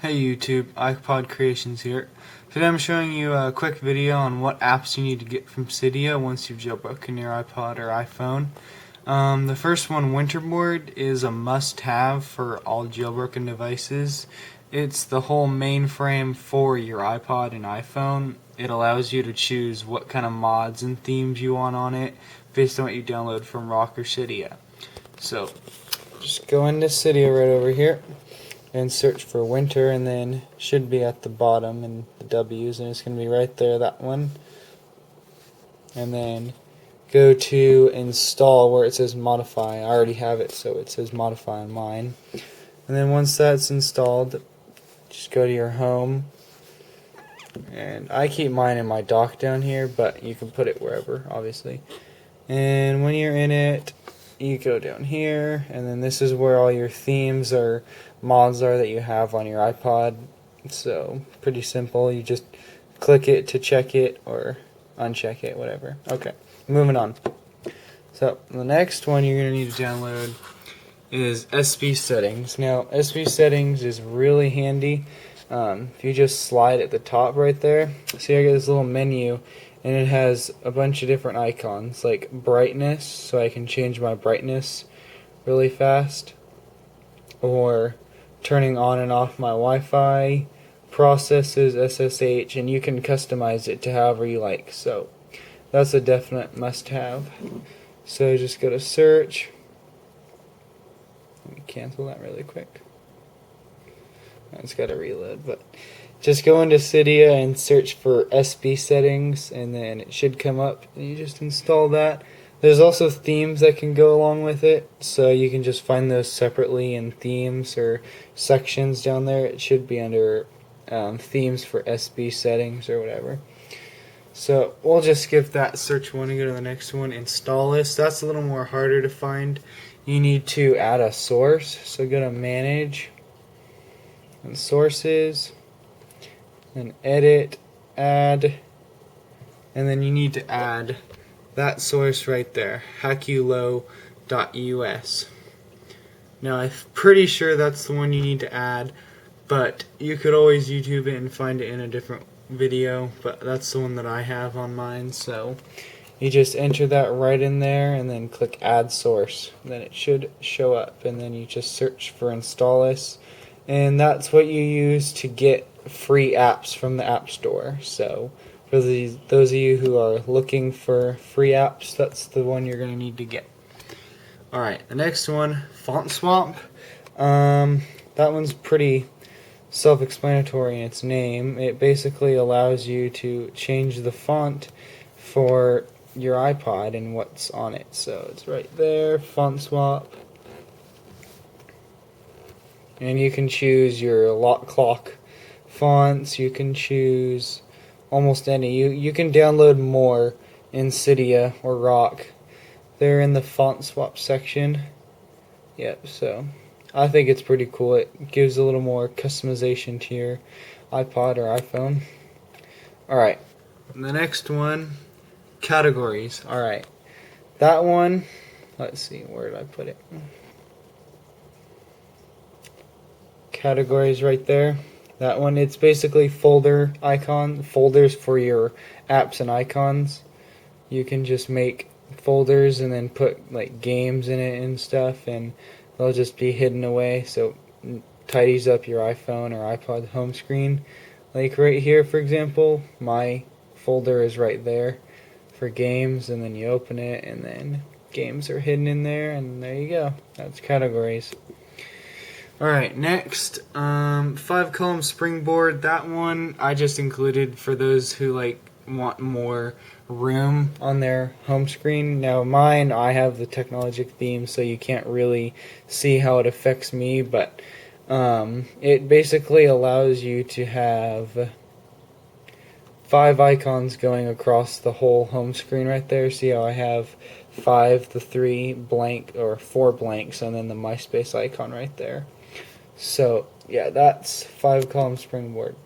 Hey YouTube, iPod Creations here. Today I'm showing you a quick video on what apps you need to get from Cydia once you've jailbroken your iPod or iPhone. The first one, Winterboard, is a must-have for all jailbroken devices. It's the whole mainframe for your iPod and iPhone. It allows you to choose what kind of mods and themes you want on it based on what you download from Rock or Cydia. So, just go into Cydia right over here and search for winter, and then should be at the bottom in the W's, and it's going to be right there, that one. And then go to install where it says modify. I already have it, so it says modify on mine. And then once that's installed, just go to your home. And I keep mine in my dock down here, but you can put it wherever, obviously. And when you're in it, you go down here, and then this is where all your themes or mods are that you have on your iPod. So pretty simple. You just click it to check it or uncheck it, whatever. Okay, moving on. So the next one you're going to need to download is SP settings. Now SP settings is really handy. If you just slide at the top right there, see I got this little menu, and it has a bunch of different icons like brightness, so I can change my brightness really fast, or turning on and off my Wi-Fi, processes, SSH, and you can customize it to however you like. So that's a definite must-have. So just go to search. Let me cancel that really quick. It's got to reload, but just go into Cydia and search for SP settings, and then it should come up, and you just install that. There's also themes that can go along with it, so you can just find those separately in themes or sections down there. It should be under themes for SP settings or whatever. So we'll just skip that search one and go to the next one, install list. That's a little more harder to find. You need to add a source, so go to manage and sources, and edit, add, and then you need to add that source right there, hackulow.us. Now I'm pretty sure that's the one you need to add, but you could always YouTube it and find it in a different video, but that's the one that I have on mine. So you just enter that right in there and then click add source, then it should show up, and then you just search for install this, and that's what you use to get free apps from the App Store. So for those of you who are looking for free apps, that's the one you're going to need to get. Alright, the next one, Font Swap. That one's pretty self-explanatory in its name. It basically allows you to change the font for your iPod and what's on it. So it's right there, Font Swap. And you can choose your lot clock fonts, you can choose almost any. You can download more in Cydia or Rock. They're in the font swap section. Yep, so I think it's pretty cool. It gives a little more customization to your iPod or iPhone. Alright, the next one, categories. Alright, that one, let's see, where did I put it? Categories right there. That one, it's basically folders for your apps and icons. You can just make folders and then put like games in it and stuff, and they'll just be hidden away, so it tidies up your iPhone or iPod home screen. Like right here, for example, my folder is right there for games, and then you open it and then games are hidden in there, and there you go. That's categories. Alright, next, 5-column springboard. That one I just included for those who want more room on their home screen. Now mine, I have the Technologic theme, so you can't really see how it affects me, but it basically allows you to have 5 icons going across the whole home screen right there. See how I have 5, the 3 blank, or 4 blanks, and then the MySpace icon right there. So yeah, that's 5-column springboard.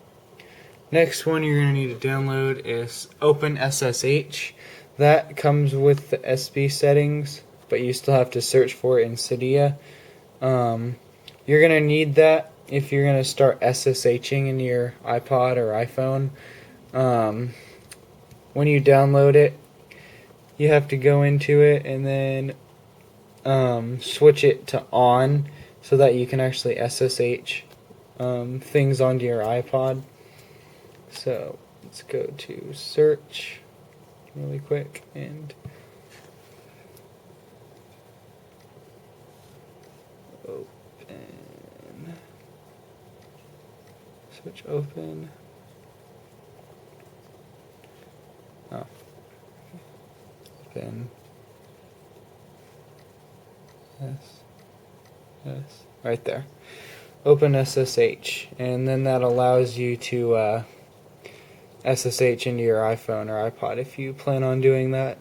Next one you're going to need to download is OpenSSH. That comes with the SP settings, but you still have to search for it in Cydia. You're going to need that if you're going to start SSHing into your iPod or iPhone, when you download it, you have to go into it and then switch it to on so that you can actually SSH things onto your iPod. So let's go to search really quick and open, switch open. Oh, open. Yes, right there. Open SSH, and then that allows you to SSH into your iPhone or iPod if you plan on doing that.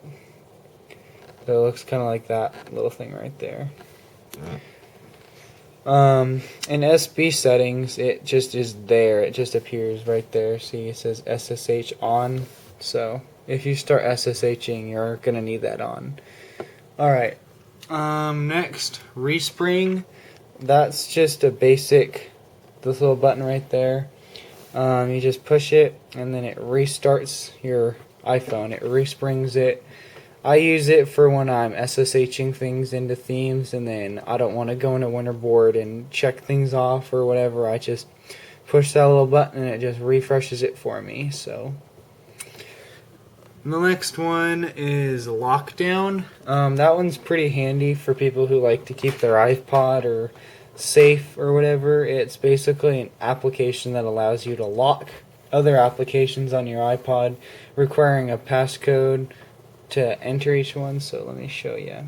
So it looks kind of like that little thing right there. In SB settings, it just is there. It just appears right there. See, it says SSH on. So if you start SSHing, you're gonna need that on. All right. Next, Respring. That's just a basic, this little button right there. You just push it and then it restarts your iPhone. It resprings it. I use it for when I'm SSHing things into themes and then I don't want to go into Winterboard and check things off or whatever. I just push that little button and it just refreshes it for me. So the next one is Lockdown. That one's pretty handy for people who like to keep their iPod or safe or whatever. It's basically an application that allows you to lock other applications on your iPod, requiring a passcode to enter each one. So let me show you.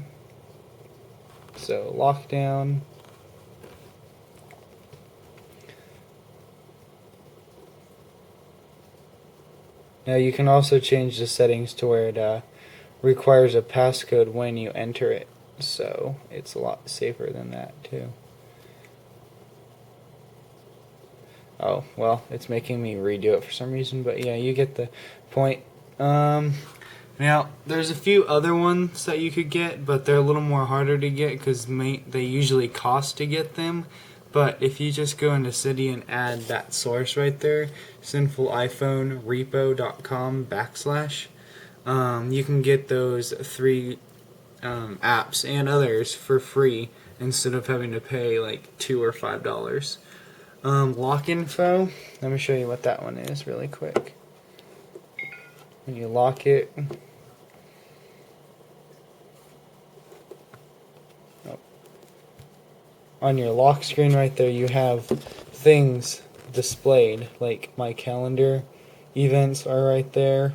So Lockdown. Now you can also change the settings to where it requires a passcode when you enter it, so it's a lot safer than that too. Oh, well, it's making me redo it for some reason, but yeah, you get the point. Now, there's a few other ones that you could get, but they're a little more harder to get because they usually cost to get them. But if you just go into Cydia and add that source right there, sinfuliPhoneRepo.com/, you can get those 3 apps and others for free instead of having to pay like $2 or $5. Lock info, let me show you what that one is really quick. When you lock it, on your lock screen right there you have things displayed, like my calendar, events are right there,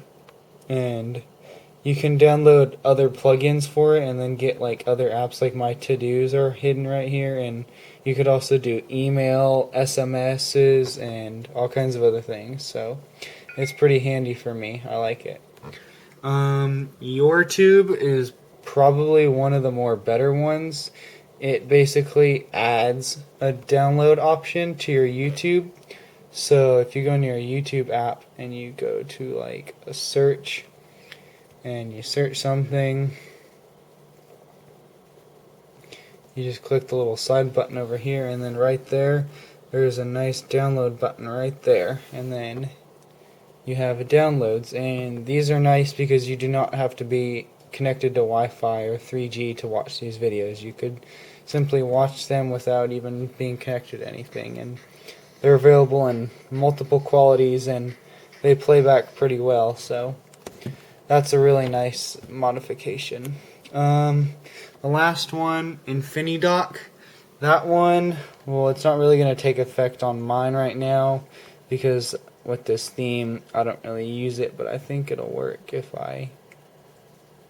and you can download other plugins for it and then get like other apps, like my to-dos are hidden right here, and you could also do email, SMSs, and all kinds of other things. So it's pretty handy for me. I like it. YourTube is probably one of the more better ones. It basically adds a download option to your YouTube. So if you go into your YouTube app and you go to like a search and you search something, you just click the little side button over here, and then right there there's a nice download button right there, and then you have downloads, and these are nice because you do not have to be connected to Wi-Fi or 3G to watch these videos. You could simply watch them without even being connected to anything, and they're available in multiple qualities and they play back pretty well, so that's a really nice modification. The last one, Infinidock. That one, well, it's not really going to take effect on mine right now because with this theme I don't really use it, but I think it'll work if I...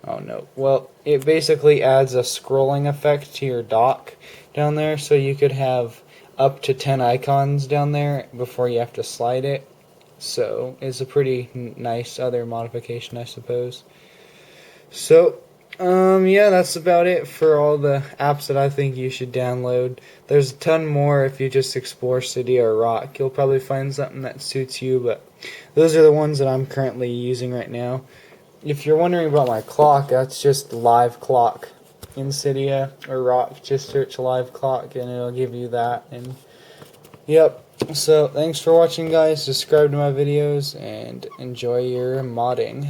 Oh no. Well, it basically adds a scrolling effect to your dock down there, so you could have up to 10 icons down there before you have to slide it. So it's a pretty nice other modification, I suppose. So yeah, that's about it for all the apps that I think you should download. There's a ton more if you just explore Cydia or Rock. You'll probably find something that suits you, but those are the ones that I'm currently using right now. If you're wondering about my clock, that's just live clock in Cydia or Rock. Just search live clock and it'll give you that. And Yep. So thanks for watching, guys. Subscribe to my videos and enjoy your modding.